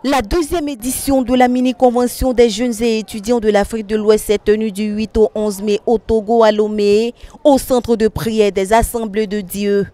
La deuxième édition de la mini-convention des jeunes et étudiants de l'Afrique de l'Ouest s'est tenue du 8 au 11 mai au Togo à Lomé, au centre de prière des Assemblées de Dieu.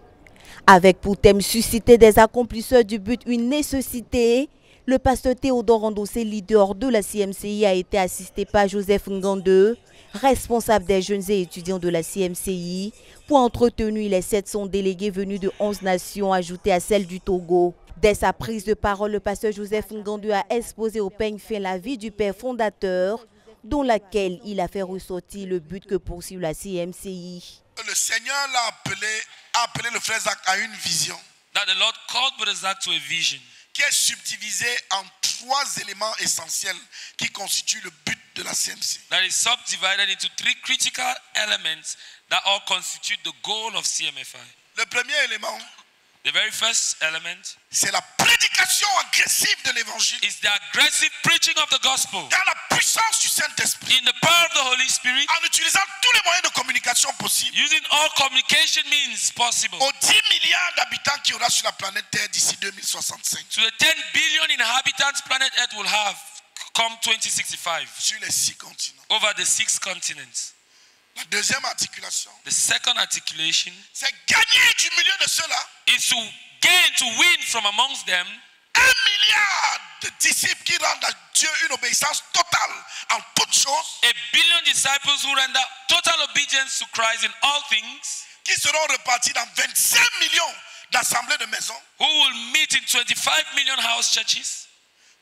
Avec pour thème susciter des accomplisseurs du but une nécessité, le pasteur Théodore Andossé, leader de la CMCI, a été assisté par Joseph Ngande, responsable des jeunes et étudiants de la CMCI, pour entretenir les 700 délégués venus de 11 nations ajoutées à celle du Togo. Dès sa prise de parole, le pasteur Joseph Ngande a exposé au peigne fin la vie du père fondateur, dont laquelle il a fait ressortir le but que poursuit la CMCI. Le Seigneur a appelé le frère Zach à une vision. That the Lord called Brother Zach to a vision. Qui est subdivisée en 3 éléments essentiels qui constituent le but de la CMC. That is subdivided into 3 critical elements that all constitute the goal of CMFI. Le premier élément, the very first element, c'est la prédication agressive de l'évangile. Is the aggressive preaching of the gospel. Dans la puissance du Saint-Esprit. In the power of the Holy Spirit. En utilisant tous les moyens de communication possibles. Using all communication means possible. Aux 10 milliards d'habitants qu'il y aura sur la planète Terre d'ici 2065. To the 10 billion inhabitants planet Earth will have come 2065. Sur les 6 continents. Over the 6 continents. La deuxième articulation, the second articulation, c'est gagner du milieu de ceux-là, is to gain, to win from amongst them, 1 milliard de disciples qui rendent à Dieu une obéissance totale en toutes choses, 1 billion disciples who render total obedience to Christ in all things, qui seront repartis dans 25 millions d'assemblées de maisons, who will meet in 25 million house churches,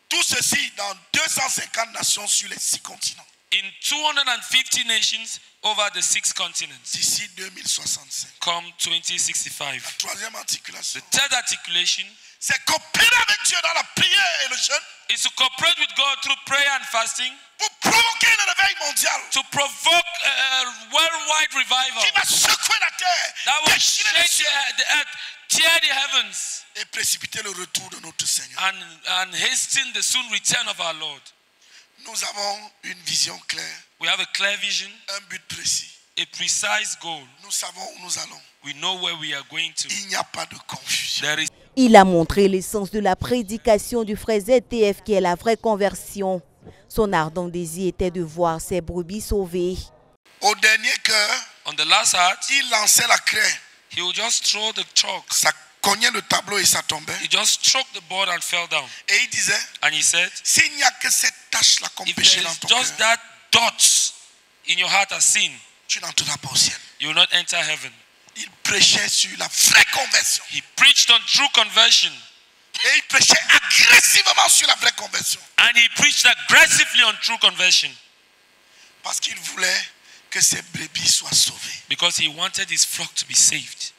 tout ceci dans 250 nations sur les 6 continents. In 250 nations over the 6 continents. D'ici 2065. Come 2065. La troisième articulation. The third articulation. C'est coopérer avec Dieu dans la prière et le jeûne. Is to cooperate with God through prayer and fasting. Pour provoquer le réveil mondial. To provoke a worldwide revival. Qui va secouer la terre. That will shake the earth, tear the heavens. Et précipiter le retour de notre Seigneur. And hasten the soon return of our Lord. Nous avons une vision claire. We have a clear vision. Un but précis. A precise goal. Nous savons où nous allons. We know where we are going to. Il n'y a pas de confusion. Il a montré l'essence de la prédication du frère ZTF qui est la vraie conversion. Son ardent désir était de voir ses brebis sauvées. Au dernier cœur, on the last heart, il lançait la craie. He would just throw the chalk. Ça cognait le tableau et ça tombait. He just struck the board and fell down. Et il disait, and he said, s'il n'y a que cette tache-là qu'on péché dans ton cœur, just that dot in your heart as sin, tu n'entreras pas au ciel. You will not enter heaven. Il prêchait sur la vraie conversion. He preached on true conversion. Et il prêchait agressivement sur la vraie conversion. And he preached aggressively on true conversion. Parce qu'il voulait que ses brebis soient sauvées. Because he wanted his flock to be saved.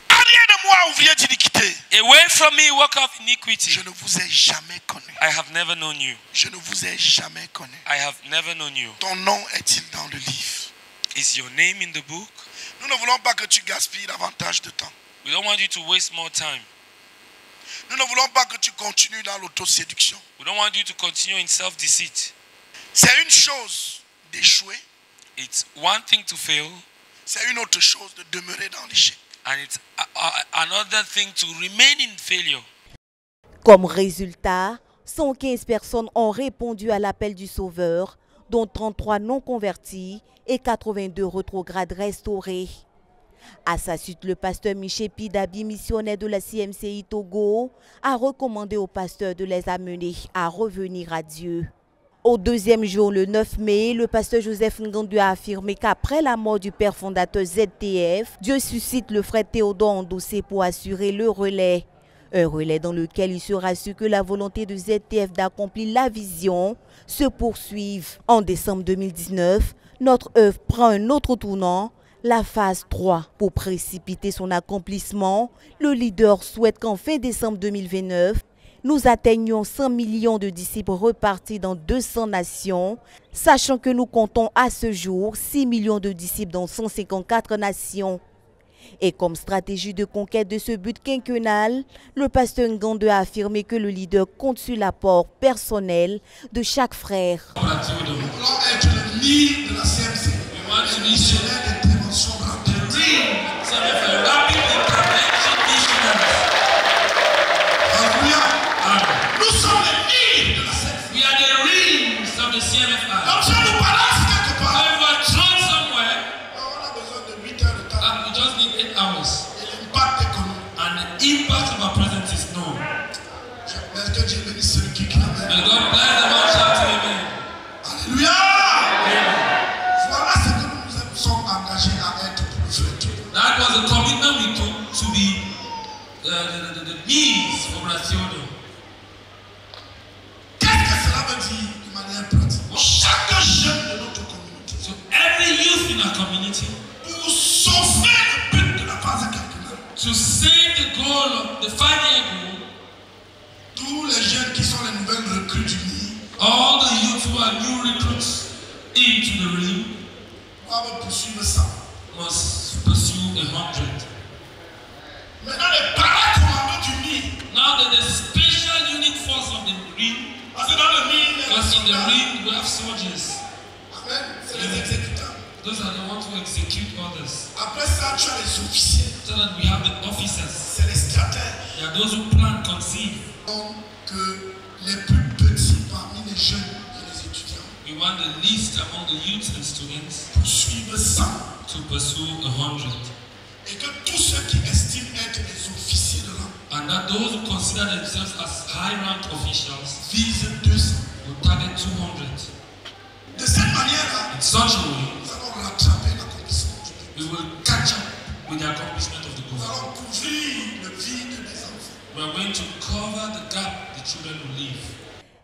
Arrière de moi, ouvrier d'iniquité. Away from me, work of iniquity. Je ne vous ai jamais connu. I have never known you. Je ne vous ai jamais connu. I have never known you. Ton nom est-il dans le livre? Is your name in the book? Nous ne voulons pas que tu gaspilles davantage de temps. We don't want you to waste more time. Nous ne voulons pas que tu continues dans l'autoséduction. We don't want you to continue in self-deceit. C'est une chose d'échouer. It's one thing to fail. C'est une autre chose de demeurer dans l'échec. And it's another thing to remain in failure. Comme résultat, 115 personnes ont répondu à l'appel du Sauveur, dont 33 non convertis et 82 rétrogrades restaurés. À sa suite, le pasteur Michel Pidabi, missionnaire de la CMCI Togo, a recommandé au pasteur de les amener à revenir à Dieu. Au deuxième jour, le 9 mai, le pasteur Joseph Ngande a affirmé qu'après la mort du père fondateur ZTF, Dieu suscite le frère Théodore Andossé pour assurer le relais. Un relais dans lequel il sera sûr que la volonté de ZTF d'accomplir la vision se poursuive. En décembre 2019, notre œuvre prend un autre tournant, la phase 3. Pour précipiter son accomplissement, le leader souhaite qu'en fin décembre 2029, nous atteignions 100 millions de disciples repartis dans 200 nations, sachant que nous comptons à ce jour 6 millions de disciples dans 154 nations. Et comme stratégie de conquête de ce but quinquennal, le pasteur Ngande a affirmé que le leader compte sur l'apport personnel de chaque frère. Nous voulons être le Nil de la CMC. Le missionnaire d'intervention rapide. Alléluia. Nous sommes we just need 8 hours. Et l'impact est connu. And the impact of our presence is known. Est-ce que Dieu bénisse celui qui clame? May God bless the one shouting amen. Alléluia! Voilà ce que nous nous sommes engagés à être pour le futur. That was a commitment we took to be the means for Brasilia. Qu'est-ce que cela veut dire de manière pratique? Chaque jeune de notre communauté, So every youth in our community, pour sauver le but de la phase calculaire, to save the goal of the 5-year goal, tous les jeunes qui sont les nouvelles recrues du nid all the youth who are new recruits into the ring doivent poursuivre ça. must pursue 100. Maintenant, les paracommandos du nid, Now that the special unit force of the ring, parce que dans le nid, il y a because des in the soldats. ring we have soldiers. Amen. C'est les exécutants. Those are the ones who execute others. Après ça, tu as les officiers. So that we have the officers. C'est les stratèges. There are those who plan, conceive. Donc, que les plus petits parmi les jeunes et les étudiants We want the least among the youth and students poursuivent ça. to pursue 100. Et que tous ceux qui estiment être les officiers de l'homme And that those who consider themselves as high-ranked officials visent 200. will target 200. De cette manière-là, In such a way, nous allons rattraper l'accomplissement du but. we will catch up with the accomplishment of the Nous goal. allons couvrir le vide des enfants. We are going to cover the gap the children will leave.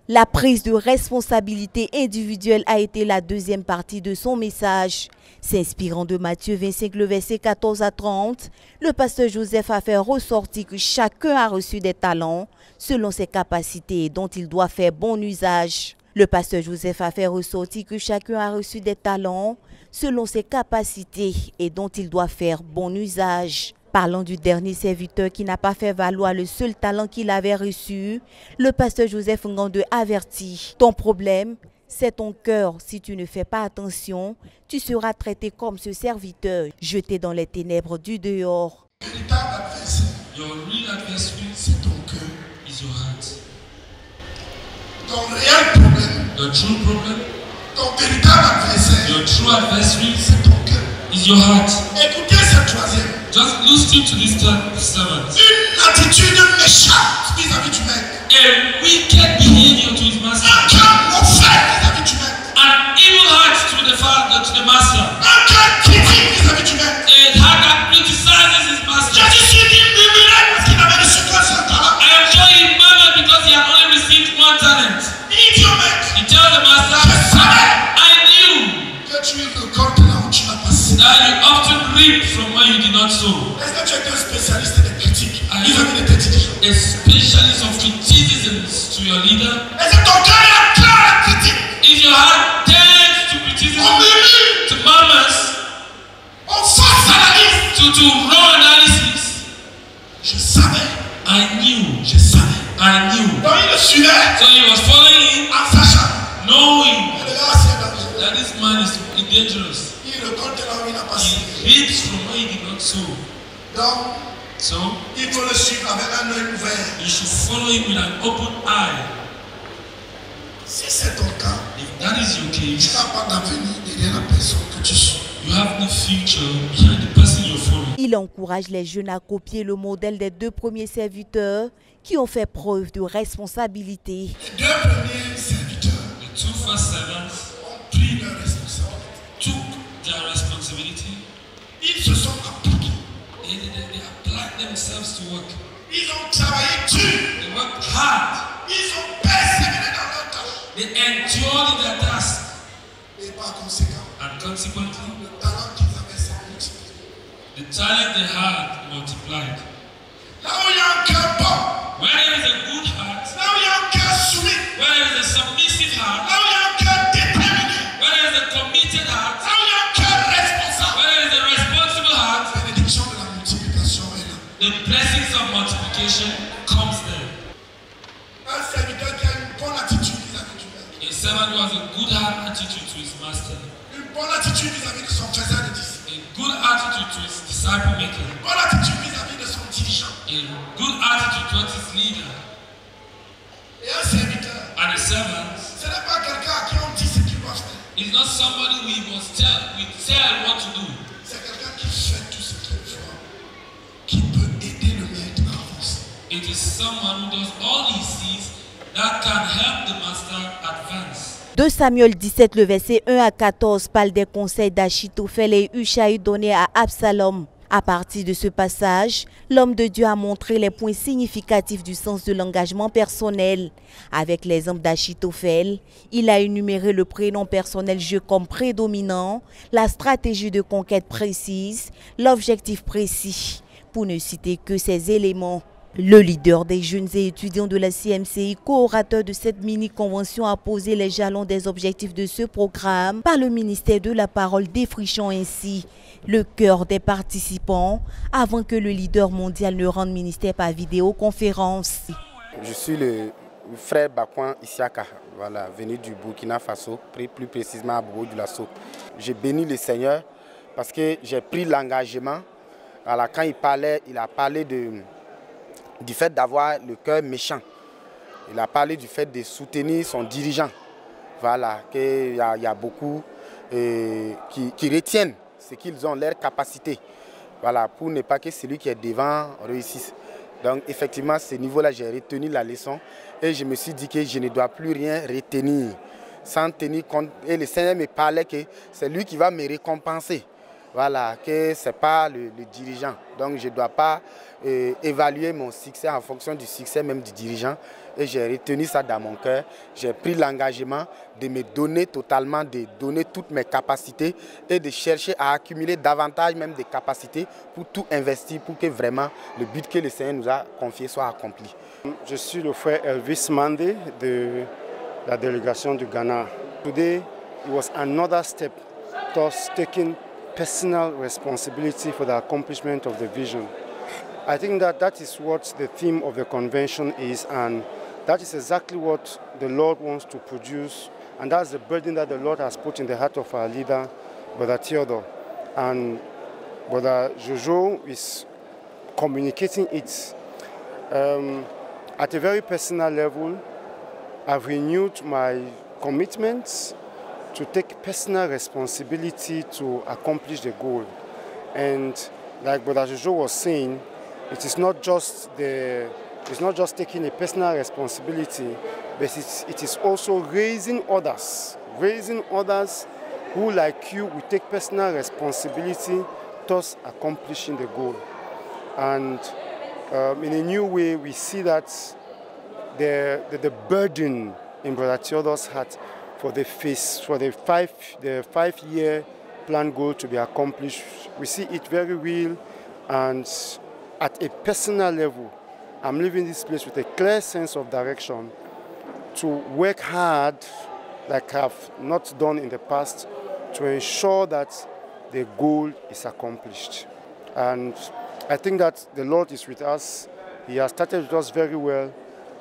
La prise de responsabilité individuelle a été la deuxième partie de son message. S'inspirant de Matthieu 25, le verset 14 à 30, le pasteur Joseph a fait ressortir que chacun a reçu des talents selon ses capacités et dont il doit faire bon usage. Le pasteur Joseph a fait ressortir que chacun a reçu des talents selon ses capacités et dont il doit faire bon usage. Parlant du dernier serviteur qui n'a pas fait valoir le seul talent qu'il avait reçu, le pasteur Joseph Ngande avertit: ton problème, c'est ton cœur. Si tu ne fais pas attention, tu seras traité comme ce serviteur, jeté dans les ténèbres du dehors. Le véritable adversaire, Your real adversary c'est ton cœur. is your heart. Ton réel problème, Your true problem, ton véritable adversaire, your true adversary c'est ton cœur. is your heart. Écoutez cette troisième. Just listen to this third servant. Une attitude méchante vis-à-vis du maître. A wicked behavior to his master. Un cœur mauvais vis-à-vis du maître. An evil heart to the father, to the master. Un cœur critique vis-à-vis du maître. A heart that criticizes his master. Jésus s'est dit murmurer parce qu'il avait reçu qu'un seul talent. I am sure he murmured because he had only received 1 talent. Il dit au maître, He tells the master, je savais I knew que tu récoltes là où tu l'as passé. that you often reap from where you did not sow. Est-ce que tu es un spécialiste des critiques vis-à-vis de tes dirigeants? A specialist of criticisms to your leader. Est-ce que ton cœur est clair à la critique? Is your heart tends to criticism, On murmure, to murmurs, on force analyse. to raw analysis? Je savais, I knew. je savais. I knew. Donc il le suivait So he was following him, en sachant. knowing Et le gars c'est dangereux. that this man is dangerous. Il récolte là où il n'a pas semé. He reaps from where he did not sow. Donc So il faut le suivre avec un œil ouvert. you should follow him with an open eye. Si c'est ton cas, If that is your tu case, n'as pas d'avenir derrière la personne que tu suis. you have no future behind the person you're following. Il encourage les jeunes à copier le modèle des deux premiers serviteurs qui ont fait preuve de responsabilité. Les deux premiers serviteurs The 2 first servants ont pris leur responsabilité. took their responsibility. Ils se sont appliqués. They applied themselves to work. Ils ont travaillé dur. They worked hard. Ils ont persévéré dans leur tâche. They endured in their task. Et par conséquent, And consequently, le talent qu'ils avaient s'est multiplié. the talent they had multiplied. Là où il y a un cœur bon, Where there is a good heart, là où il y a un cœur soumis, where there is a submissive heart, là où il y a un cœur déterminé, where there is a committed heart, là où il y a un cœur responsable, where there is a responsible heart, la bénédiction de la multiplication est là. the blessings of multiplication comes there. Un serviteur qui a une bonne attitude vis-à-vis du maître, A servant who has a good heart attitude to his master, une bonne attitude vis-à-vis de son faiseur de disciples, a good attitude to his disciple maker, une bonne attitude vis-à-vis de son dirigeant. a good attitude towards his leader, Et un serviteur, and a servant ce n'est pas quelqu'un à qui on dit ce qu'il doit faire. is not somebody we tell what to do. C'est quelqu'un qui fait tout ce qu'il It is someone who does all he sees that can help the master advance. 2 Samuel 17, le verset 1 à 14 parle des conseils d'Achitophel et Hushai donnés à Absalom. À partir de ce passage, l'homme de Dieu a montré les points significatifs du sens de l'engagement personnel. Avec l'exemple d'Achitophel, il a énuméré le prénom personnel jeu comme prédominant, la stratégie de conquête précise, l'objectif précis, pour ne citer que ces éléments. Le leader des jeunes et étudiants de la CMCI, co-orateur de cette mini-convention, a posé les jalons des objectifs de ce programme par le ministère de la Parole, défrichant ainsi le cœur des participants avant que le leader mondial ne rende ministère par vidéoconférence. Je suis le frère Bakwan Isiaka, voilà, venu du Burkina Faso, plus précisément à Bobo-Dioulasso. J'ai béni le Seigneur parce que j'ai pris l'engagement. Quand il a parlé du fait d'avoir le cœur méchant. Il a parlé du fait de soutenir son dirigeant. Voilà, qu'il y a beaucoup qui retiennent ce qu'ils ont, leur capacité. Voilà, pour ne pas que celui qui est devant réussisse. Donc effectivement, à ce niveau-là, j'ai retenu la leçon et je me suis dit que je ne dois plus rien retenir sans tenir compte. Et le Seigneur me parlait que c'est lui qui va me récompenser. Voilà, que ce n'est pas le dirigeant. Donc je ne dois pas évaluer mon succès en fonction du succès même du dirigeant. Et j'ai retenu ça dans mon cœur. J'ai pris l'engagement de me donner totalement, de donner toutes mes capacités et de chercher à accumuler davantage même de capacités pour tout investir, pour que vraiment le but que le Seigneur nous a confié soit accompli. Je suis le frère Elvis Mandé de la délégation du Ghana. Today it was another step towards taking personal responsibility for the accomplishment of the vision. I think that is what the theme of the convention is, and that is exactly what the Lord wants to produce, and that's the burden that the Lord has put in the heart of our leader, Brother Theodore. And Brother Jojo is communicating it. At a very personal level, I've renewed my commitments to take personal responsibility to accomplish the goal. And like Brother Jojo was saying, it is not just taking a personal responsibility, but it is also raising others who, like you, will take personal responsibility towards accomplishing the goal. And in a new way, we see that the burden in Brother Theodore's heart for the 5-year plan goal to be accomplished. We see it very real, and at a personal level, I'm leaving this place with a clear sense of direction to work hard like I've not done in the past to ensure that the goal is accomplished. And I think that the Lord is with us. He has started with us very well,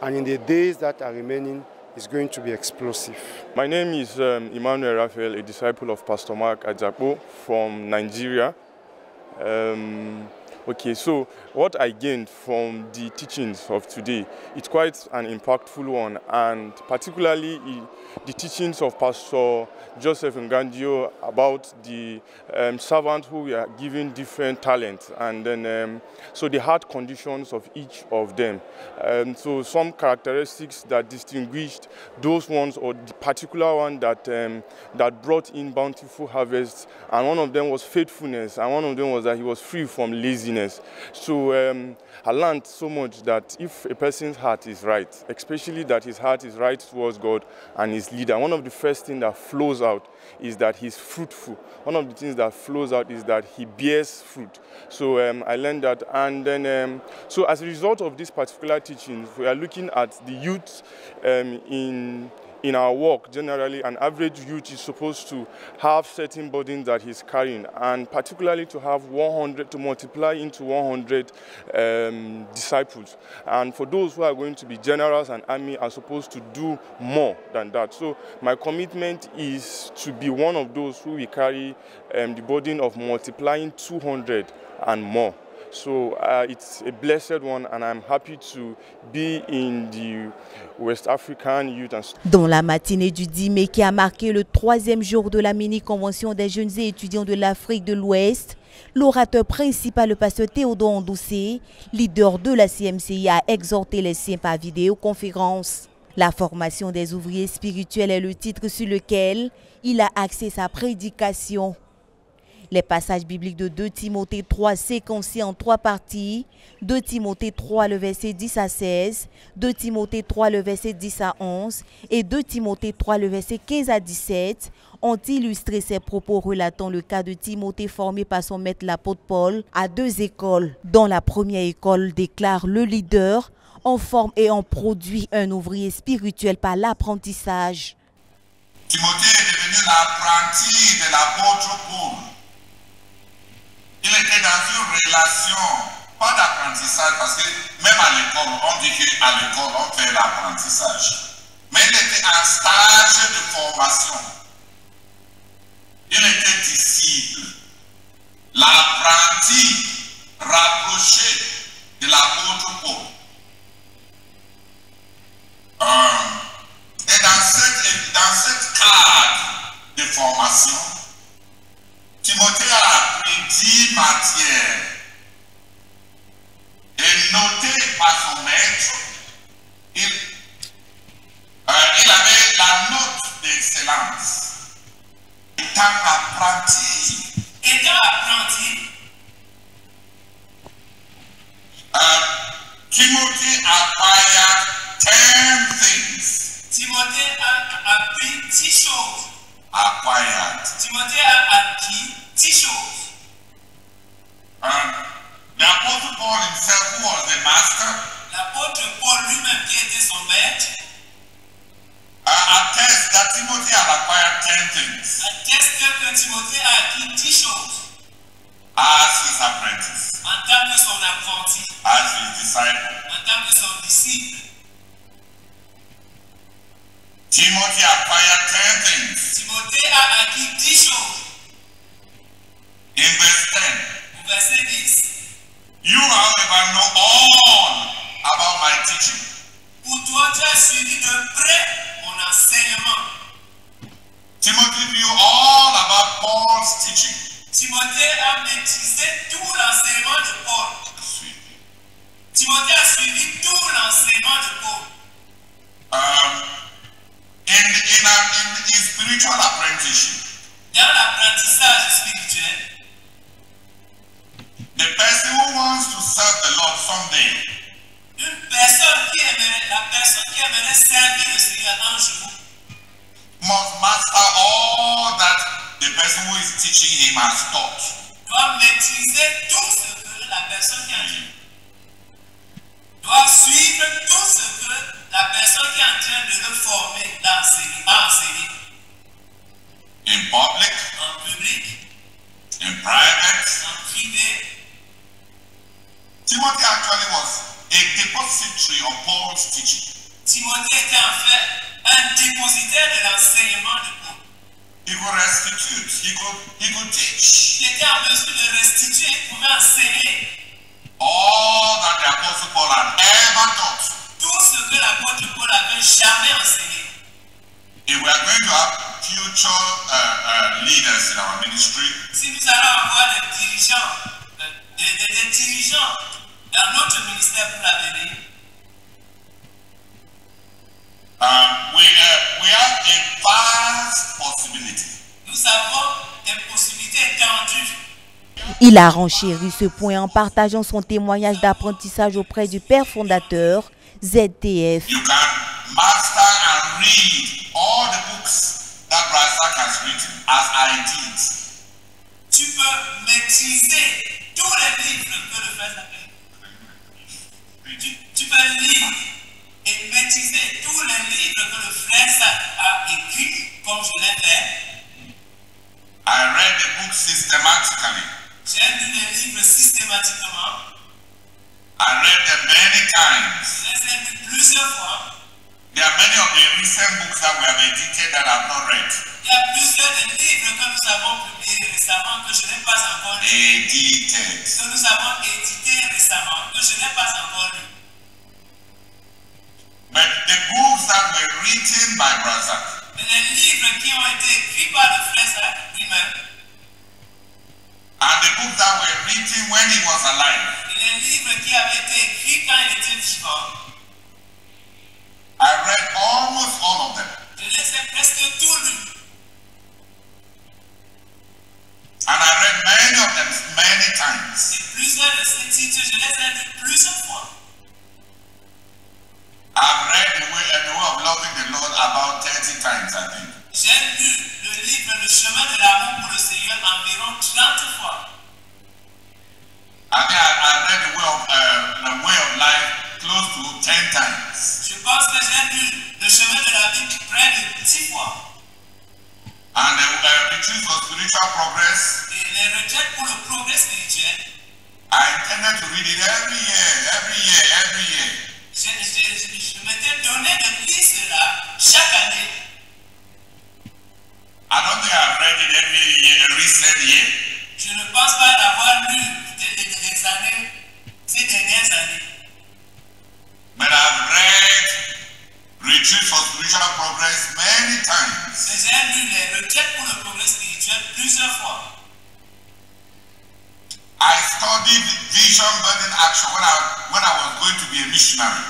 and in the days that are remaining, is going to be explosive. My name is Emmanuel Raphael, a disciple of Pastor Mark Ajakpo from Nigeria. Okay, so what I gained from the teachings of today, it's quite an impactful one, and particularly the teachings of Pastor Joseph Ngandio about the servants who were given different talents, and then so the heart conditions of each of them. So some characteristics that distinguished those ones, or the particular one that that brought in bountiful harvests, and one of them was faithfulness, and one of them was that he was free from laziness. So I learned so much that if a person's heart is right, especially that his heart is right towards God and his leader, one of the first things that flows out is that he's fruitful. One of the things that flows out is that he bears fruit. So I learned that, and then so as a result of this particular teaching, we are looking at the youth in our work. Generally, an average youth is supposed to have certain burdens that he's carrying, and particularly to have 100, to multiply into 100 disciples. And for those who are going to be generals and army are supposed to do more than that. So my commitment is to be one of those who will carry the burden of multiplying 200 and more. So it's a blessed one, and I'm happy to be in the West African Youth and... Dans la matinée du 10 mai qui a marqué le 3e jour de la mini-convention des jeunes et étudiants de l'Afrique de l'Ouest, l'orateur principal, le pasteur Théodore Ndoussé, leader de la CMCI, a exhorté les siens par vidéoconférence. La formation des ouvriers spirituels est le titre sur lequel il a axé sa prédication. Les passages bibliques de 2 Timothée 3 séquencés en 3 parties, 2 Timothée 3 le verset 10 à 16, 2 Timothée 3 le verset 10 à 11 et 2 Timothée 3 le verset 15 à 17 ont illustré ses propos relatant le cas de Timothée formé par son maître l'apôtre Paul à 2 écoles. Dans la première école, déclare le leader, on forme et on produit un ouvrier spirituel par l'apprentissage. Timothée est devenu l'apprenti de l'apôtre Paul. Il était dans une relation, pas d'apprentissage, parce que même à l'école, on dit qu'à l'école, on fait l'apprentissage. Mais il était en stage de formation. Il était disciple. L'apprenti rapproché de l'apôtre Paul. Et dans cette cadre de formation, Timothée a appris 10 matières et noté par son maître. Il avait la note d'excellence. Étant apprenti, Timothée acquired 10 things. Timothée a appris 10 choses. Acquired. Timothée a acquis 10 choses. The Apostle Paul himself, who was the master, L'apôtre Paul lui-même qui était son maître, atteste that Timothy had acquired 10 things atteste que Timothée a acquis 10 choses as his apprentice, en tant que son apprenti, as his disciple. en tant que son disciple. Timothy acquired 10 things. Timothée a acquis 10 choses. In verse 10, Au verset 10, you however know all about my teaching. pour toi, tu as suivi de près mon enseignement. Timothy knew all about Paul's teaching. Timothée a maîtrisé tout l'enseignement de Paul. Timothée a suivi tout l'enseignement de Paul. In spiritual apprenticeship, Dans l'apprentissage spirituel, the person who wants to serve the Lord someday la personne qui aimerait servir le Seigneur un jour must master all that the person who is teaching him has taught. doit maîtriser tout ce que la personne qui enseigne, doit suivre tout ce que la personne qui est en train de le former a enseigné. In public, En public, in private. en privé. Timothy actually was a depository of Paul's teaching. Timothée était en fait un dépositaire de l'enseignement de Paul. He could restitute, he could teach Il était en mesure de restituer, il pouvait enseigner all that the Apostle Paul had ever taught. tout ce que l'apôtre Paul avait jamais enseigné. If we are going to have future leaders in our ministry, Si nous allons avoir des dirigeants dans notre ministère pour l'avenir, we have a vast possibility. nous avons des possibilités étendues. Il a renchéri ce point en partageant son témoignage d'apprentissage auprès du père fondateur ZTF. You can master and read all the books that Razak has written, as I did. Tu peux maîtriser tous les livres que le frère tu peux lire et maîtriser tous les livres que le frère a écrits, comme je l'ai fait. I read the book systematically. J'ai lu les livres systématiquement. I read them many times. Je les ai lus plusieurs fois. There are many of the recent books that we have edited that I have not read. Il y a plusieurs des livres que nous avons publiés récemment que je n'ai pas encore lu. Edited. Que nous avons édités récemment que je n'ai pas encore lu. But the books that were written by Razak, Mais les livres qui ont été écrits par le frère Zach lui-même, and the books that were written when he was alive, et les livres qui avaient été écrits quand il était vivant, I read almost all of them. je les ai presque tous lus. And I read many of them many times. Et plusieurs de ces titres, je les ai lus plusieurs fois. I've read the way of loving the Lord about 30 times, I think. J'ai lu le livre Le chemin de l'amour pour le Seigneur environ 30 fois. I think I read the way of life close to 10 times. Je pense que j'ai lu Le chemin de la vie près de 10 fois. And the retreat for spiritual progress, Et les retraites pour le progrès spirituel, I intended to read it every year. je m'étais donné de lire cela chaque année. I don't think I've read it every year, recent year. Je ne pense pas l'avoir lu ces dernières années. But I've read Retreat for Spiritual Progress many times. Mais j'ai lu les retraites pour le progrès spirituel plusieurs fois. I studied Vision Burning Action when I was going to be a missionary.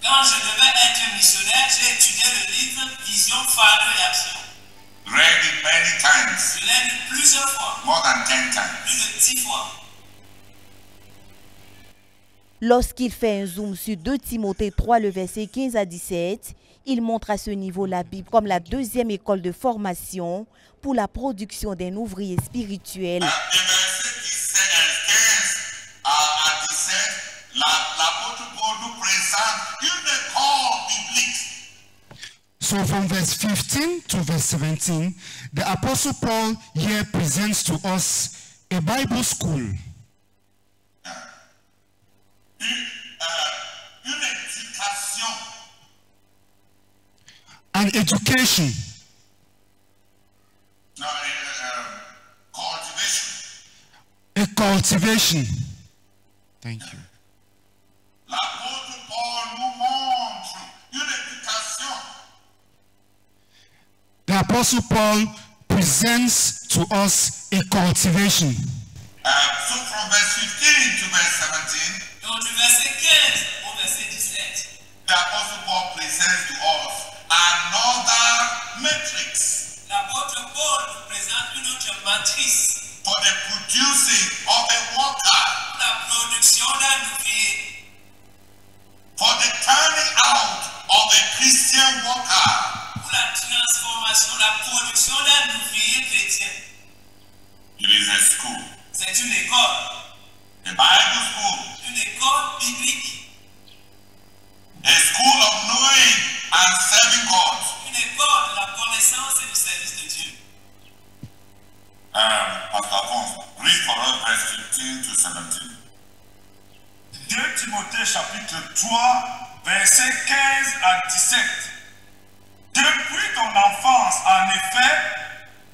Quand je devais être missionnaire, j'ai étudié le livre Vision, Fardeau et Action. Read it many times. Je l'ai lu plusieurs fois. More than 10 times. Plus de 10 fois. Lorsqu'il fait un zoom sur 2 Timothée 3, le verset 15 à 17, il montre à ce niveau la Bible comme la deuxième école de formation pour la production d'un ouvrier spirituel. Les versets 15 à 17, l'apôtre Paul nous présente une école biblique. So from verse 15 to verse 17, the Apostle Paul here presents to us a Bible school. Une éducation. An education. No, cultivation. A cultivation. Thank you. L'apôtre Paul nous montre une éducation. The Apostle Paul presents to us a cultivation. So from verse 15 to verse 17, Donc du verset 15 au verset 17, the Apostle Paul presents to us another matrix l'apôtre Paul nous présente une autre matrice for the producing of a worker, pour la production d'un ouvrier, for the turning out of a Christian worker. pour la transformation, la production d'un ouvrier chrétien. It is a school, C'est une école, a Bible school, une école biblique, a school of knowing and serving God. une école de la connaissance et du service de Dieu. Pastor Alphonse, read for us verse 15 to 17. 2 Timothée chapitre 3, versets 15 à 17. Depuis ton enfance, en effet,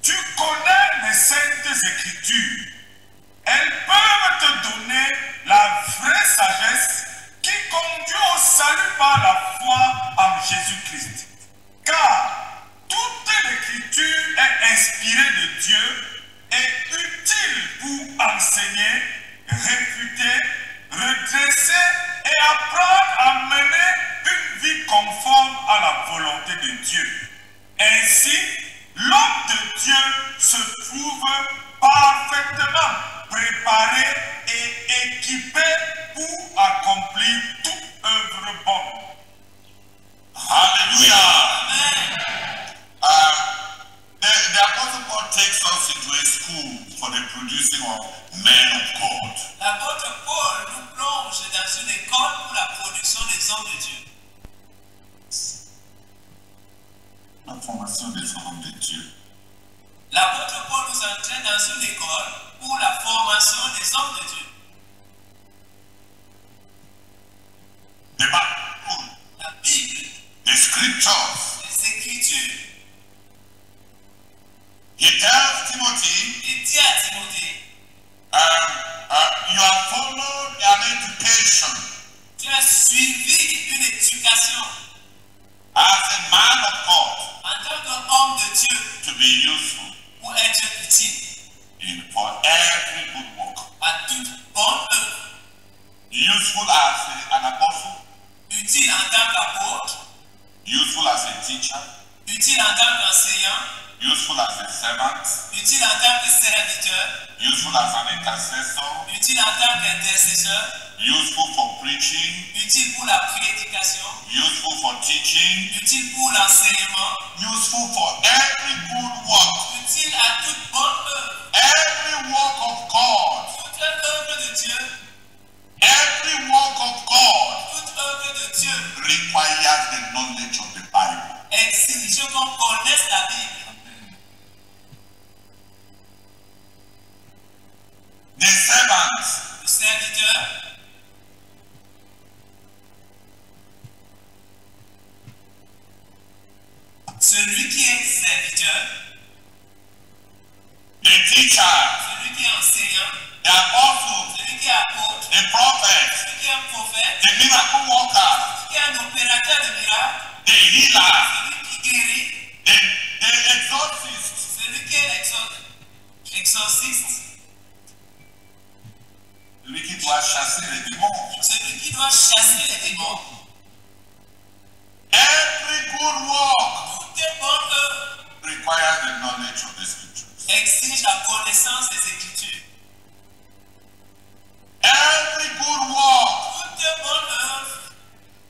tu connais les saintes écritures. Elles peuvent te donner la vraie sagesse qui conduit au salut par la foi en Jésus-Christ. Car toute l'écriture est inspirée de Dieu et utile pour enseigner, réfuter, redresser et apprendre à mener une vie conforme à la volonté de Dieu. Ainsi, l'homme de Dieu se trouve parfaitement préparé et équipé pour accomplir toute œuvre bonne. Hallelujah. The Apostle Paul takes us into a school for the producing of men of God. L'apôtre Paul nous plonge dans une école pour la production des hommes de Dieu. La formation des hommes de Dieu. L'apôtre Paul nous entraîne dans une école pour la formation des hommes de Dieu. The Bible, La Bible, the scripture, education. Tu as suivi une éducation As a man of God, en tant qu'homme de Dieu to be useful pour être utile for every good work. à toute bonne œuvre. Useful as an apostle, Utile en tant qu'apôtre, useful as a teacher, utile en tant qu'enseignant, useful as a servant, utile en tant que serviteur, useful as an intercessor, utile en tant qu'intercesseur, useful for preaching, utile pour la prédication, useful for teaching, utile pour l'enseignement, useful for every good work. utile à toute bonne œuvre. Every work of God, Toute œuvre de Dieu, every work of God toute œuvre de Dieu requires the knowledge of the Bible. exige qu'on connaisse la Bible. The servants, Le serviteur, celui qui est serviteur, the teacher, celui qui est enseignant, the apostle, celui qui est apôtre, the prophet, celui qui est un prophète, the miracle worker, celui qui est un opérateur de miracles, the healer, celui qui guérit, the exorcist, celui qui est l'exorciste, celui qui doit chasser les démons. celui qui doit chasser les démons. Every good work Toute bonne œuvre requires the knowledge of the scriptures. exige la connaissance des Écritures. Every good work, Toute bonne œuvre,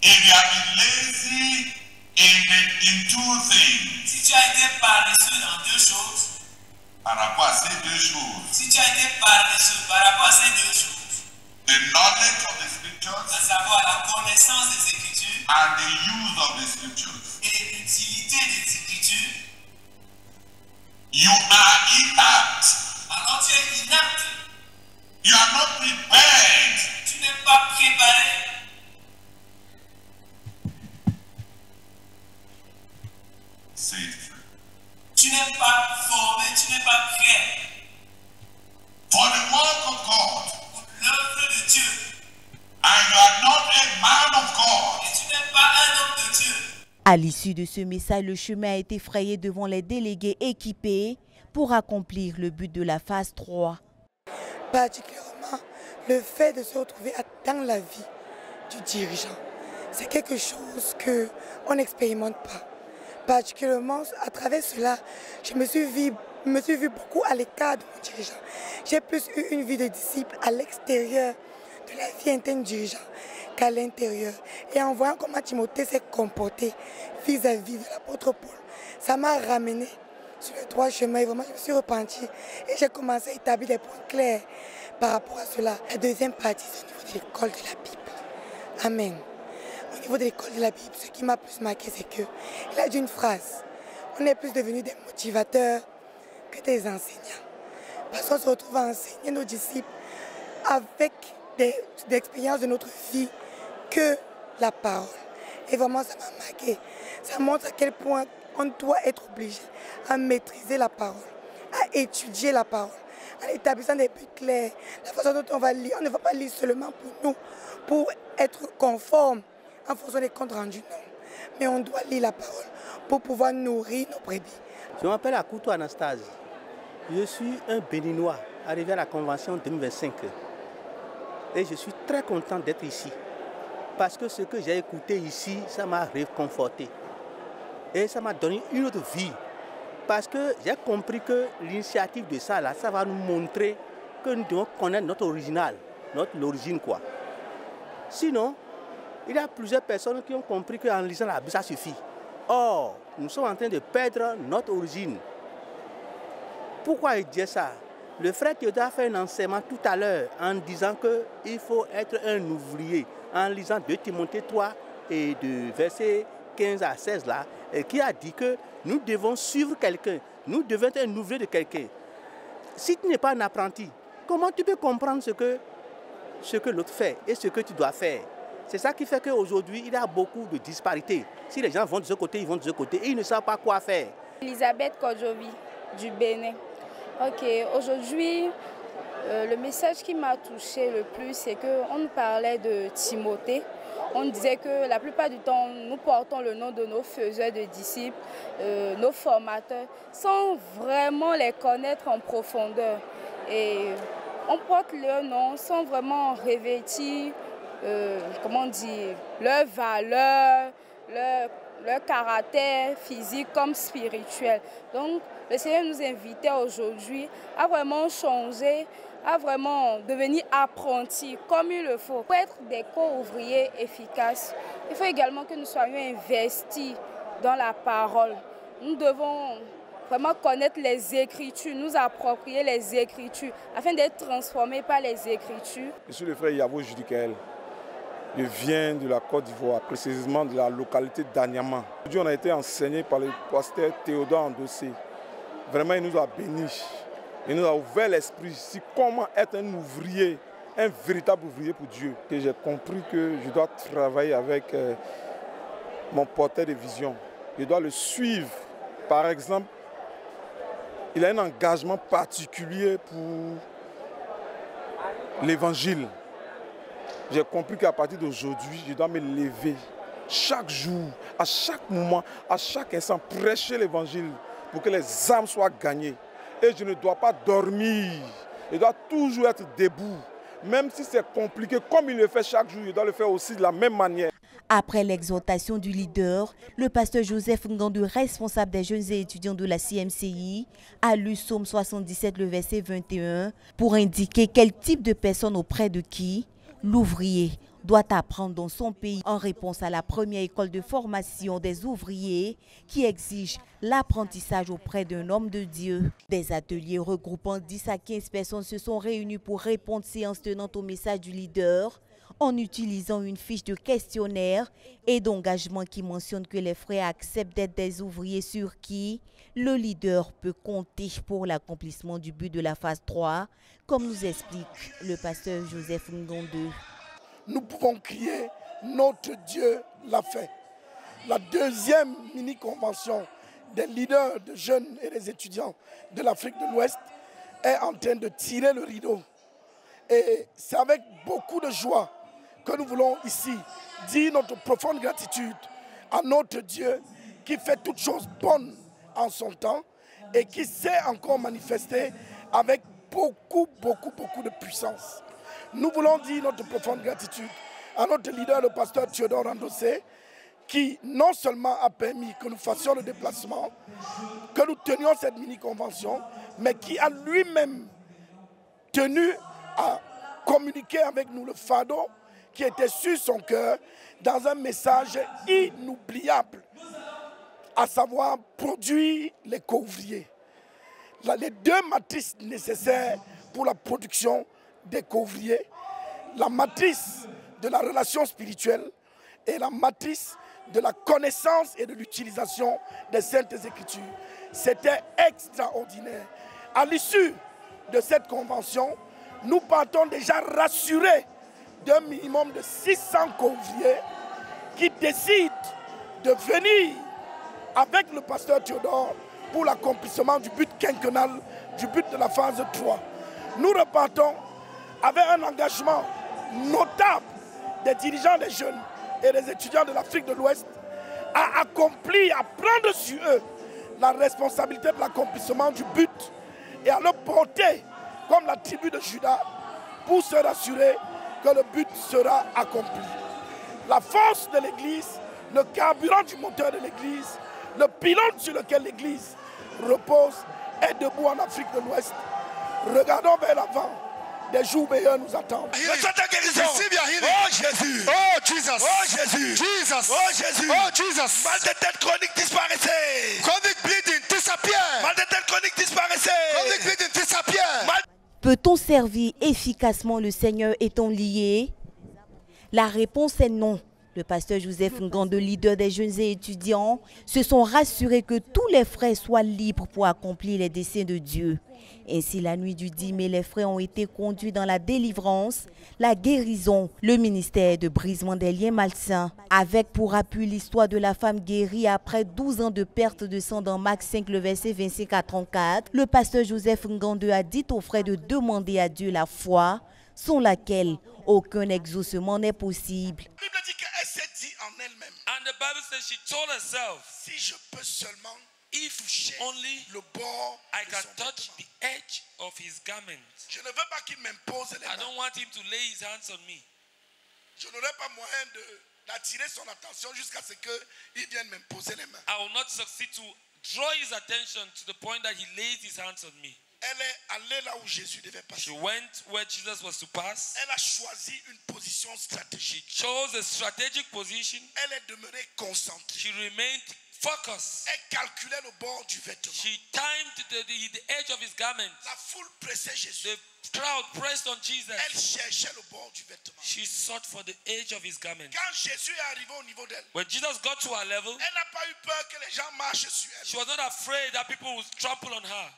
if you have been lazy in two things, si tu as été paresseux dans deux choses, par rapport à ces deux choses, si tu as été paresseux par rapport à ces deux choses, the knowledge of the à scriptures savoir la connaissance des Écritures and the use of the scriptures, et l'utilité des Écritures, you are inert. alors tu es inapte, You are not prepared. tu n'es pas préparé, Say it. tu n'es pas formé, tu n'es pas prêt For the work of God, pour l'œuvre de Dieu and you are not a man of God. et tu n'es pas un homme de Dieu. À l'issue de ce message, le chemin a été frayé devant les délégués équipés pour accomplir le but de la phase 3. Particulièrement, le fait de se retrouver dans la vie du dirigeant, c'est quelque chose qu'on n'expérimente pas. Particulièrement, à travers cela, je me suis vu beaucoup à l'écart de mon dirigeant. J'ai plus eu une vie de disciple à l'extérieur de la vie interne du dirigeant qu'à l'intérieur. Et en voyant comment Timothée s'est comporté vis-à-vis de l'apôtre Paul, ça m'a ramené sur le droit chemin et vraiment je me suis repenti et j'ai commencé à établir des points clairs par rapport à cela. La deuxième partie, c'est au niveau de l'école de la Bible. Amen. Au niveau de l'école de la Bible, ce qui m'a plus marqué, c'est qu'il a dit une phrase. On est plus devenus des motivateurs que des enseignants. Parce qu'on se retrouve à enseigner nos disciples avec des expériences de notre vie que la parole. Et vraiment, ça m'a marqué. Ça montre à quel point on doit être obligé à maîtriser la parole, à étudier la parole, en établissant des buts clairs. La façon dont on va lire, on ne va pas lire seulement pour nous, pour être conforme en faisant des comptes rendus, non. Mais on doit lire la parole pour pouvoir nourrir nos brebis. Je m'appelle Akoutou Anastase. Je suis un Béninois arrivé à la Convention 2025. Et je suis très content d'être ici. Parce que ce que j'ai écouté ici, ça m'a réconforté. Et ça m'a donné une autre vie. Parce que j'ai compris que l'initiative de ça, là, ça va nous montrer que nous devons connaître notre original, l'origine quoi. Sinon, il y a plusieurs personnes qui ont compris qu'en lisant la Bible, ça suffit. Or, nous sommes en train de perdre notre origine. Pourquoi il dit ça? Le frère Théodore a fait un enseignement tout à l'heure en disant qu'il faut être un ouvrier, en lisant 2 Timothée 3 et de versets 15 à 16 là, et qui a dit que nous devons suivre quelqu'un, nous devons être un ouvrier de quelqu'un. Si tu n'es pas un apprenti, comment tu peux comprendre ce que l'autre fait et ce que tu dois faire? C'est ça qui fait qu'aujourd'hui, il y a beaucoup de disparités. Si les gens vont de ce côté, ils vont de ce côté et ils ne savent pas quoi faire. Elisabeth Kodjovi, du Bénin. Ok, aujourd'hui, Le message qui m'a touché le plus, c'est qu'on nous parlait de Timothée. On disait que la plupart du temps, nous portons le nom de nos faiseurs de disciples, nos formateurs, sans vraiment les connaître en profondeur. Et on porte leur nom sans vraiment revêtir, comment dire, leur valeur, leur caractère physique comme spirituel. Donc, le Seigneur nous invitait aujourd'hui à vraiment changer, à vraiment devenir apprentis comme il le faut. Pour être des co-ouvriers efficaces, il faut également que nous soyons investis dans la parole. Nous devons vraiment connaître les Écritures, nous approprier les Écritures, afin d'être transformés par les Écritures. Je suis le frère Yavo Judicaël. Je viens de la Côte d'Ivoire, précisément de la localité d'Anyama. Aujourd'hui, on a été enseigné par le pasteur Théodore Andossé. Vraiment, il nous a bénis. Il nous a ouvert l'esprit sur comment être un ouvrier, un véritable ouvrier pour Dieu. Et j'ai compris que je dois travailler avec mon porteur de vision. Je dois le suivre. Par exemple, il a un engagement particulier pour l'évangile. J'ai compris qu'à partir d'aujourd'hui, je dois me lever chaque jour, à chaque moment, à chaque instant, prêcher l'évangile pour que les âmes soient gagnées. Et je ne dois pas dormir, je dois toujours être debout. Même si c'est compliqué, comme il le fait chaque jour, je dois le faire aussi de la même manière. Après l'exhortation du leader, le pasteur Joseph Ngandu, responsable des jeunes et étudiants de la CMCI, a lu Psaume 77, le verset 21, pour indiquer quel type de personne auprès de qui l'ouvrier doit apprendre dans son pays, en réponse à la première école de formation des ouvriers qui exige l'apprentissage auprès d'un homme de Dieu. Des ateliers regroupant 10 à 15 personnes se sont réunis pour répondre séance tenante au message du leader en utilisant une fiche de questionnaire et d'engagement qui mentionne que les frères acceptent d'être des ouvriers sur qui le leader peut compter pour l'accomplissement du but de la phase 3, comme nous explique le pasteur Joseph Ngandu. Nous pouvons crier « Notre Dieu l'a fait ». La deuxième mini-convention des leaders de jeunes et des étudiants de l'Afrique de l'Ouest est en train de tirer le rideau. Et c'est avec beaucoup de joie que nous voulons ici dire notre profonde gratitude à notre Dieu qui fait toutes choses bonnes en son temps et qui sait encore manifester avec beaucoup de puissance. Nous voulons dire notre profonde gratitude à notre leader, le pasteur Théodore Andossé, qui non seulement a permis que nous fassions le déplacement, que nous tenions cette mini-convention, mais qui a lui-même tenu à communiquer avec nous le fardeau qui était sur son cœur dans un message inoubliable, à savoir produire les co-ouvriers. Les deux matrices nécessaires pour la production des co-ouvriers, la matrice de la relation spirituelle et la matrice de la connaissance et de l'utilisation des Saintes Écritures. C'était extraordinaire. À l'issue de cette convention, nous partons déjà rassurés d'un minimum de 600 co-ouvriers qui décident de venir avec le pasteur Théodore pour l'accomplissement du but quinquennal, du but de la phase 3. Nous repartons avec un engagement notable des dirigeants des jeunes et des étudiants de l'Afrique de l'Ouest à accomplir, à prendre sur eux la responsabilité de l'accomplissement du but et à le porter comme la tribu de Juda pour se rassurer que le but sera accompli. La force de l'Église, le carburant du moteur de l'Église, le pilote sur lequel l'Église repose est debout en Afrique de l'Ouest. Regardons vers l'avant. Des jours meilleurs nous attendent. Oh Jésus! Oh Jesus! Oh Jésus! Jesus! Oh Jésus! Oh Jesus! Mal de tête chronique disparaissait! Chronic bleeding disappear! Mal de tête chronique disparaissait! Chronic bleeding disappear! Peut-on servir efficacement le Seigneur étant lié? La réponse est non. Le pasteur Joseph Ngando, leader des jeunes et étudiants, se sont rassurés que tous les frères soient libres pour accomplir les desseins de Dieu. Ainsi, la nuit du 10 mai, les frères ont été conduits dans la délivrance, la guérison, le ministère de brisement des liens malsains. Avec pour appui l'histoire de la femme guérie après 12 ans de perte de sang dans Marc 5, le verset 25 à 34, le pasteur Joseph Ngando a dit aux frères de demander à Dieu la foi, sans laquelle aucun exaucement n'est possible. La Bible dit qu'elle s'est dit en elle-même. And the Bible says she told herself, si je peux seulement if only le bord I can touch the edge of his garment. Je ne veux pas qu'il m'impose les mains. I don't want him to lay his hands on me. Je n'aurai pas moyen d'attirer son attention jusqu'à ce qu'il vienne m'imposer les mains. I will not succeed to draw his attention to the point that he lays his hands on me. Elle est allée là où Jésus devait passer. She went where Jesus was to pass. Elle a choisi une position stratégique. She chose a strategic position. Elle est demeurée concentrée. She remained focused. Elle calculait le bord du vêtement. She timed the edge of his garment. La foule pressait Jésus. The crowd pressed on Jesus. Elle cherchait le bord du vêtement. She sought for the edge of his garment. Quand Jésus est arrivé au niveau d'elle, when Jesus got to her level, elle n'a pas eu peur que les gens marchent sur elle. She was not afraid that people would trample on her.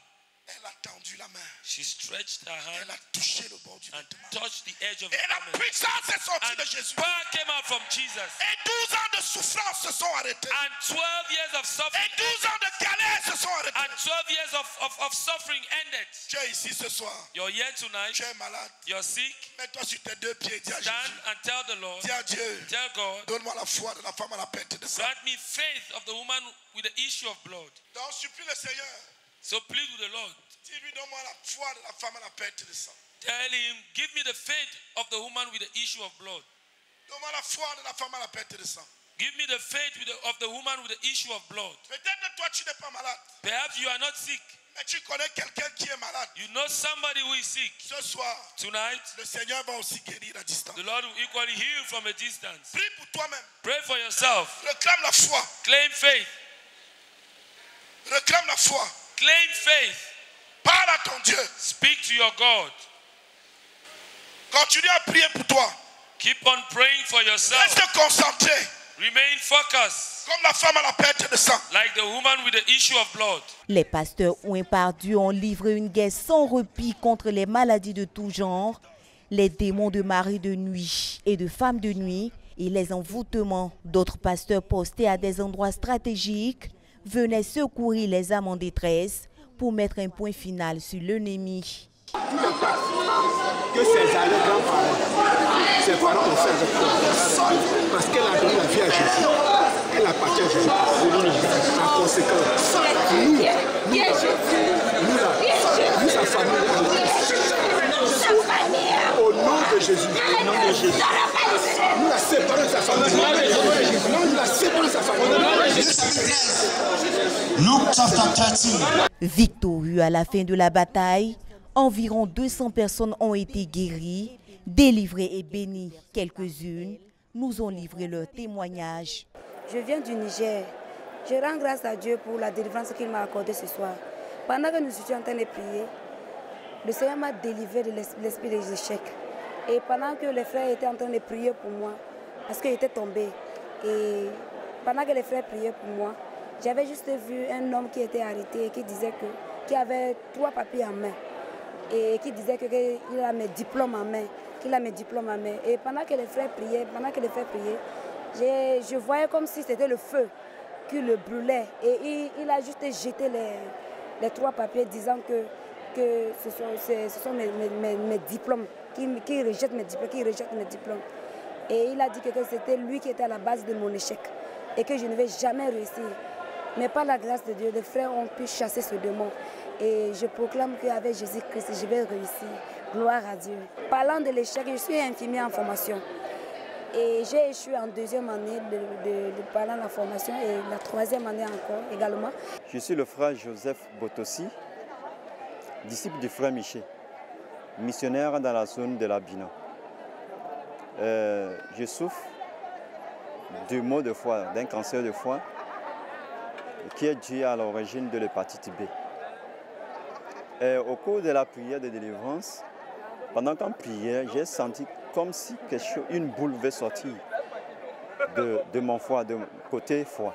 Elle a tendu la main. She stretched her hand. Elle a touché le bord du vêtement. Touched the edge of et la puissance est sortie de Jésus. Power came out from Jesus. Et 12 ans de souffrance se sont arrêtés. And 12 years of suffering. Et 12 ans de galère se sont arrêtés. And 12 years of suffering ended. Tu es ici ce soir. You're here tonight. Tu es malade. You're sick. Mets-toi sur tes deux pieds. Dis à Stand Jésus. and tell the Lord. Dis à Dieu. Tell God. Donne-moi la foi de la femme à la perte de sang. Grant me faith of the woman with the issue of blood. Donc supplie le Seigneur. So plead with the Lord. Dis-lui, donne-moi la foi de la femme à la perte de sang. Tell him, give me the faith of the woman with the issue of blood. Donne-moi la foi de la femme à la perte de sang. Give me the faith of the woman with the issue of blood. Peut-être que toi tu n'es pas malade. Perhaps you are not sick. Mais tu connais quelqu'un qui est malade. You know somebody who is sick. Ce soir, tonight, le Seigneur va aussi guérir à distance. The Lord will equally heal from a distance. Prie pour toi-même. Pray for yourself. Réclame la foi. Claim faith. Réclame la foi. Claim faith. Parle à ton Dieu. Speak to your God. Continue à prier pour toi. Keep on praying for yourself. Reste concentré. Remain focused. Comme la femme à la perte de sang. Like the woman with the issue of blood. Les pasteurs ouïs par Dieu ont livré une guerre sans répit contre les maladies de tout genre, les démons de mari de nuit et de femme de nuit et les envoûtements. D'autres pasteurs postés à des endroits stratégiques venaient secourir les âmes en détresse pour mettre un point final sur l'ennemi. Que ses allées grands-parents, ses parents ont fait avec toi. Parce qu'elle a donné la vie à Jésus. Elle appartient à Jésus. En conséquence, nous sa famille, au nom de Jésus, nous la séparons de sa famille. Nous la séparons de sa famille. Luke chapter 13. Victorieux à la fin de la bataille, environ 200 personnes ont été guéries, délivrées et bénies. Quelques-unes nous ont livré leur témoignage. Je viens du Niger. Je rends grâce à Dieu pour la délivrance qu'il m'a accordée ce soir. Pendant que nous étions en train de prier, le Seigneur m'a délivré de l'esprit des échecs. Et pendant que les frères étaient en train de prier pour moi, parce qu'ils étaient tombés, et pendant que les frères priaient pour moi, j'avais juste vu un homme qui était arrêté et qui disait qu'il avait 3 papiers en main. Et qui disait qu'il a mes diplômes en main, Et pendant que les frères priaient, je voyais comme si c'était le feu qui le brûlait. Et il a juste jeté les 3 papiers disant que ce sont mes diplômes, qui rejette mes diplômes. Et il a dit que c'était lui qui était à la base de mon échec et que je ne vais jamais réussir. Mais par la grâce de Dieu, les frères ont pu chasser ce démon. Et je proclame qu'avec Jésus-Christ, je vais réussir. Gloire à Dieu. Parlant de l'échec, je suis infirmière en formation. Et j'ai échoué en 2e année de parlant de la formation et la 3e année encore également. Je suis le frère Joseph Botossi, disciple du frère Miché, missionnaire dans la zone de la Bina. Je souffre du maux de foie, d'un cancer de foie qui est dû à l'origine de l'hépatite B. Et au cours de la prière de délivrance, pendant qu'on priait, j'ai senti comme si une boule devait sortir de mon foi, de côté foi.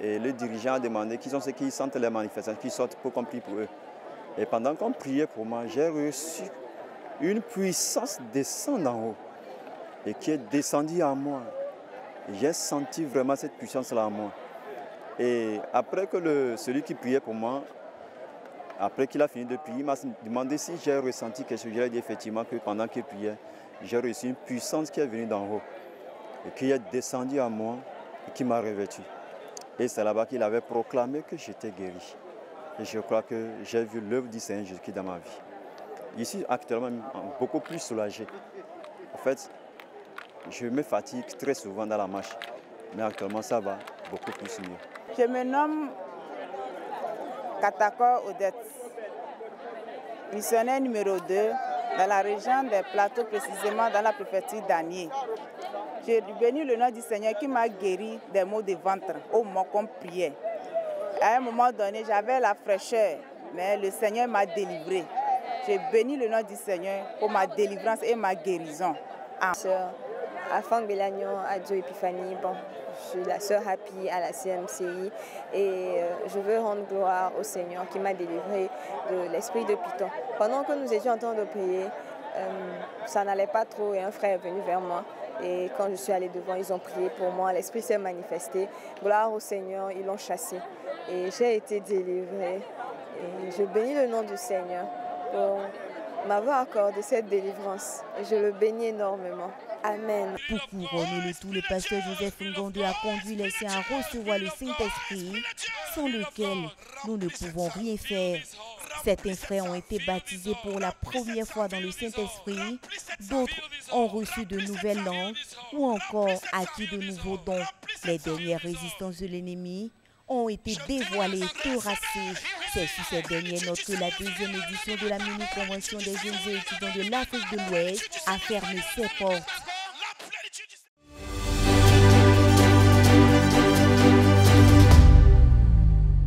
Et le dirigeant a demandé qui sont ceux qui sentent les manifestations, qui sortent pour qu'on prie pour eux. Et pendant qu'on priait pour moi, j'ai reçu une puissance descendre en haut et qui est descendue en moi. J'ai senti vraiment cette puissance-là en moi. Et après que celui qui priait pour moi, après qu'il a fini de prier, il m'a demandé si j'ai ressenti quelque chose. J'ai dit effectivement que pendant qu'il priait, j'ai reçu une puissance qui est venue d'en haut et qui est descendue en moi et qui m'a revêtu. Et c'est là-bas qu'il avait proclamé que j'étais guéri. Et je crois que j'ai vu l'œuvre du Seigneur Jésus dans ma vie. Ici, actuellement, beaucoup plus soulagé. En fait, je me fatigue très souvent dans la marche. Mais actuellement, ça va beaucoup plus mieux. Je me nomme Katakor Odette, missionnaire numéro 2 dans la région des Plateaux, précisément dans la préfecture d'Anié. J'ai béni le nom du Seigneur qui m'a guéri des maux de ventre au moment qu'on priait. À un moment donné, j'avais la fraîcheur, mais le Seigneur m'a délivré. J'ai béni le nom du Seigneur pour ma délivrance et ma guérison. Sœur Afang Belagnon, Adjo Epiphanie, bon, je suis la sœur Happy à la CMCI et je veux rendre gloire au Seigneur qui m'a délivré de l'esprit de Python. Pendant que nous étions en train de prier, ça n'allait pas trop et un frère est venu vers moi. Et quand je suis allée devant, ils ont prié pour moi, l'esprit s'est manifesté. Gloire au Seigneur, ils l'ont chassé. Et j'ai été délivrée. Et je bénis le nom du Seigneur pour m'avoir accordé cette délivrance. Et je le bénis énormément. Amen. Pour couronner le tout, le pasteur Joseph Ngondu a conduit les saints à recevoir le Saint-Esprit, sans lequel nous ne pouvons rien faire. Certains frères ont été baptisés pour la première fois dans le Saint-Esprit, d'autres ont reçu de nouvelles langues ou encore acquis de nouveaux dons. Les dernières résistances de l'ennemi ont été dévoilées et terrassées. C'est sur ces dernières notes que la deuxième édition de la mini-convention des jeunes et étudiants de l'Afrique de l'Ouest a fermé ses portes.